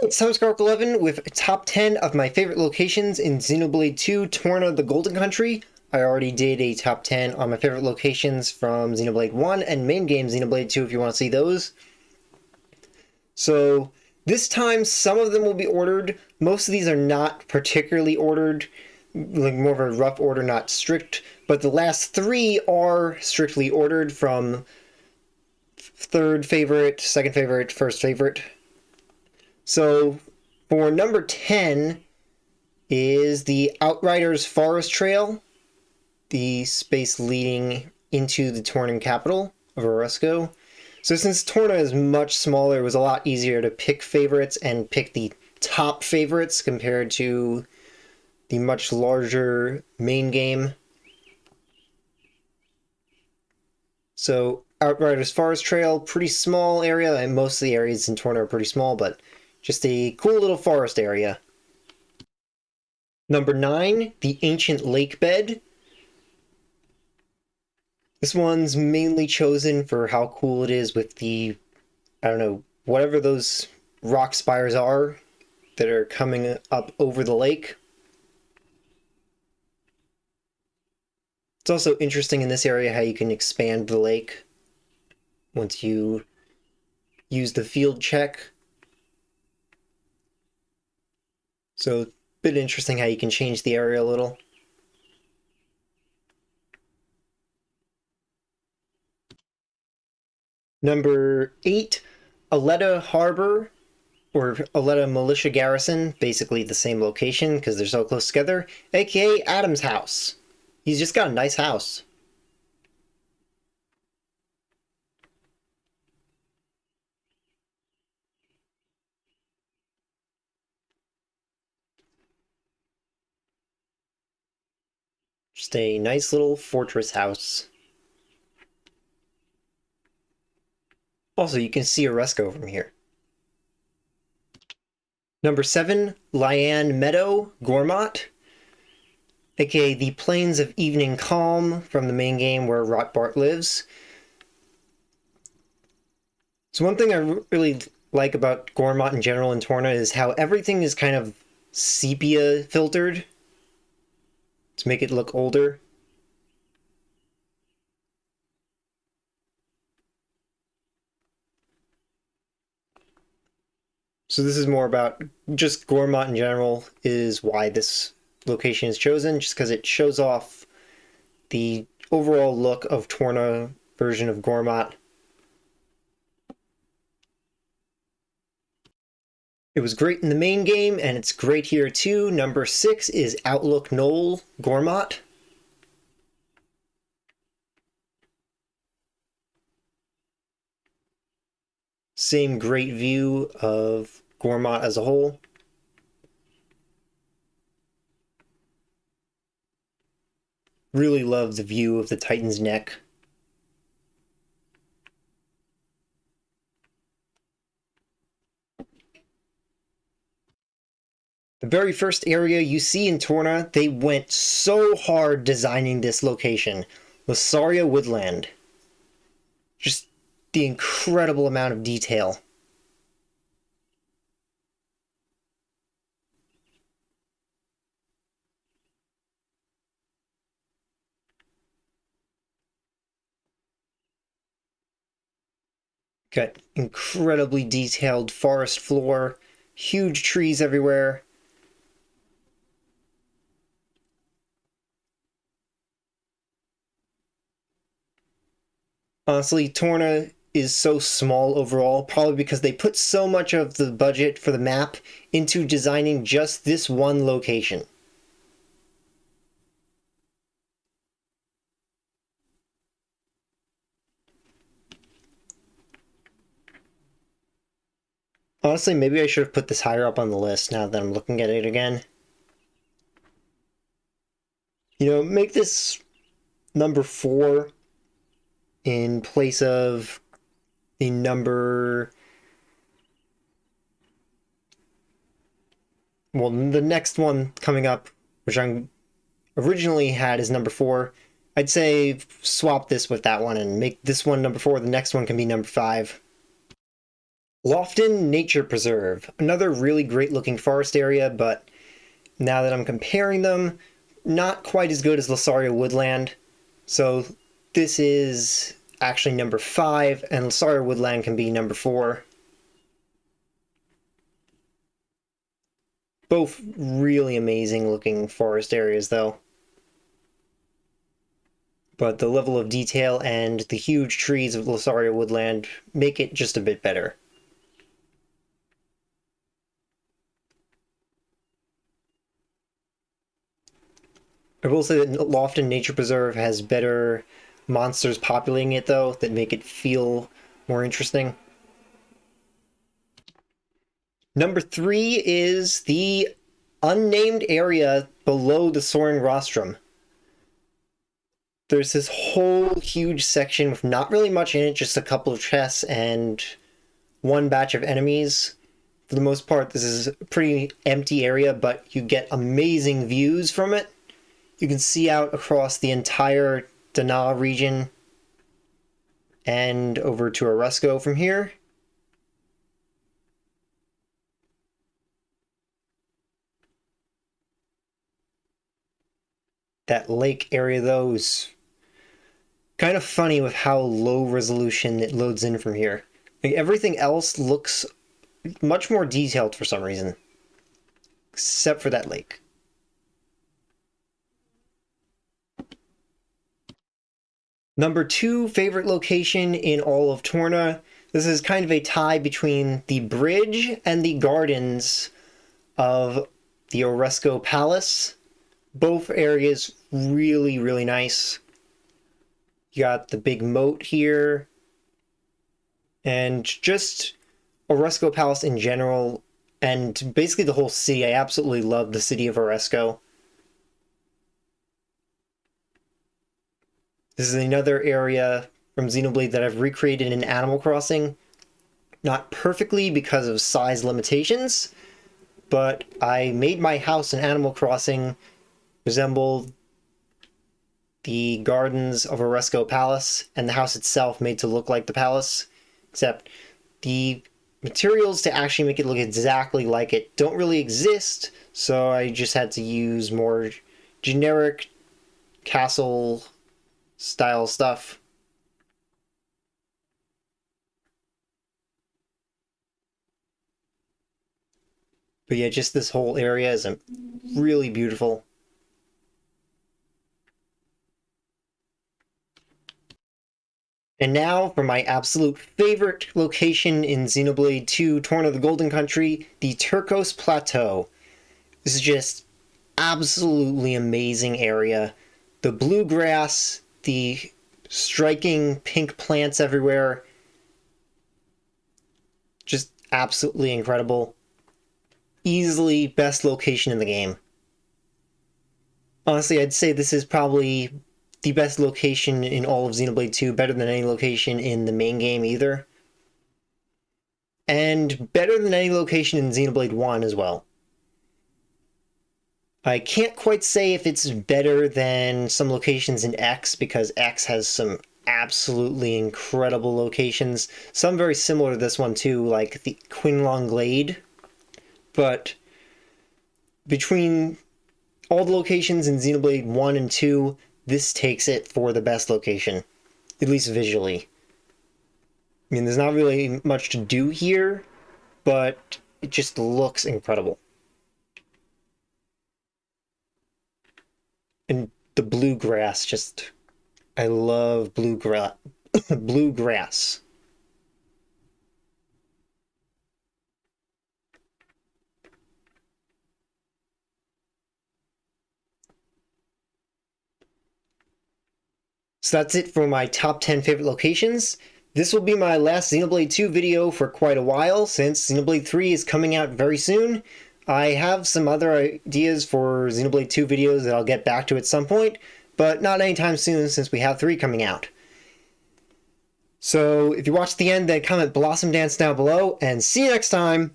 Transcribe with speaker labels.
Speaker 1: It's Summerscark11 with a top 10 of my favorite locations in Xenoblade 2 Torna the Golden Country. I already did a top 10 on my favorite locations from Xenoblade 1 and main game Xenoblade 2 if you want to see those. So this time some of them will be ordered. Most of these are not particularly ordered, like more of a rough order, not strict, but the last three are strictly ordered from third favorite, second favorite, first favorite. So for number 10 is the Outriders Forest Trail, the space leading into the Tornan capital of Oresco. So since Torna is much smaller, it was a lot easier to pick favorites and pick the top favorites compared to the much larger main game. So Outriders Forest Trail, pretty small area, and most of the areas in Torna are pretty small, but just a cool little forest area. Number 9, the Ancient Lake Bed. This one's mainly chosen for how cool it is with the, I don't know, whatever those rock spires are that are coming up over the lake. It's also interesting in this area how you can expand the lake once you use the field check. So, a bit interesting how you can change the area a little. Number 8, Aletta Harbor, or Aletta Militia Garrison, basically the same location because they're so close together, aka Adam's house. He's just got a nice house. Just a nice little fortress house. Also, you can see Oresco from here. Number 7, Lyan Meadow, Gormott, aka the Plains of Evening Calm from the main game where Rotbart lives. So one thing I really like about Gormott in general in Torna is how everything is kind of sepia filtered to make it look older. So this is more about just Gormott in general is why this location is chosen, just because it shows off the overall look of Torna version of Gormott. It was great in the main game, and it's great here too. Number 6 is Outlook Knoll, Gormott. Same great view of Gormott as a whole. Really love the view of the Titan's neck. The very first area you see in Torna, they went so hard designing this location. Lasaria Woodland. Just the incredible amount of detail. Got incredibly detailed forest floor, huge trees everywhere. Honestly, Torna is so small overall, probably because they put so much of the budget for the map into designing just this one location. Honestly, maybe I should have put this higher up on the list now that I'm looking at it again. You know, make this number 4 in place of the number... Well, the next one coming up, which I originally had as number 4, I'd say swap this with that one and make this one number 4, the next one can be number 5. Lofton Nature Preserve, another really great looking forest area, but now that I'm comparing them, not quite as good as Lasaria Woodland. So this is actually number 5, and Lasaria Woodland can be number 4. Both really amazing looking forest areas though. But the level of detail and the huge trees of Lasaria Woodland make it just a bit better. I will say that Lofton Nature Preserve has better monsters populating it though, that make it feel more interesting. Number 3 is the unnamed area below the Soaring Rostrum. There's this whole huge section with not really much in it, just a couple of chests and one batch of enemies. For the most part, this is a pretty empty area, but you get amazing views from it. You can see out across the entire Dana region and over to Oresco from here. That lake area, though, is kind of funny with how low resolution it loads in from here. Like, everything else looks much more detailed for some reason, except for that lake. Number 2 favorite location in all of Torna. This is kind of a tie between the bridge and the gardens of the Oresco Palace. Both areas really, really nice. You got the big moat here. And just Oresco Palace in general, and basically the whole city. I absolutely love the city of Oresco. This is another area from Xenoblade that I've recreated in Animal Crossing. Not perfectly because of size limitations, but I made my house in Animal Crossing resemble the gardens of Oresco Palace, and the house itself made to look like the palace, except the materials to actually make it look exactly like it don't really exist, so I just had to use more generic castle style stuff. But yeah, just this whole area is really beautiful. And now for my absolute favorite location in Xenoblade 2 Torna the Golden Country, the Turcos Plateau. This is just absolutely amazing area. The bluegrass, the striking pink plants everywhere, just absolutely incredible. Easily best location in the game. Honestly, I'd say this is probably the best location in all of Xenoblade 2, better than any location in the main game either. And better than any location in Xenoblade 1 as well. I can't quite say if it's better than some locations in X, because X has some absolutely incredible locations. Some very similar to this one too, like the Quinlong Glade. But between all the locations in Xenoblade 1 and 2, this takes it for the best location, at least visually. I mean, there's not really much to do here, but it just looks incredible. And the bluegrass, just... I love bluegrass. Bluegrass. So that's it for my top 10 favorite locations. This will be my last Xenoblade 2 video for quite a while, since Xenoblade 3 is coming out very soon. I have some other ideas for Xenoblade 2 videos that I'll get back to at some point, but not anytime soon since we have 3 coming out. So if you watched the end, then comment Blossom Dance down below, and see you next time!